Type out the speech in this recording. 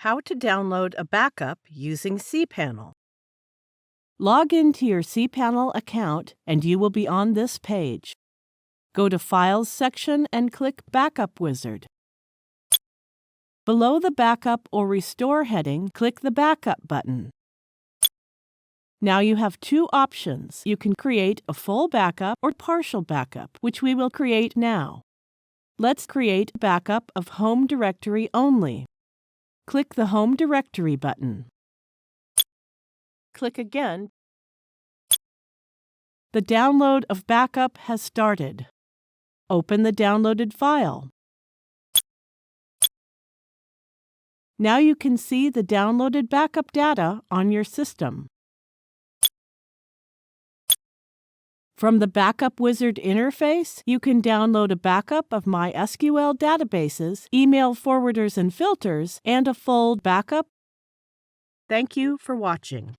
how to download a backup using cPanel. Log into your cPanel account and you will be on this page. Go to Files section and click Backup Wizard. Below the Backup or Restore heading, click the Backup button. Now you have two options. You can create a full backup or partial backup, which we will create now. Let's create a backup of home directory only. Click the Home Directory button. Click again. The download of backup has started. Open the downloaded file. Now you can see the downloaded backup data on your system. From the Backup Wizard interface, you can download a backup of MySQL databases, email forwarders and filters, and a full backup. Thank you for watching.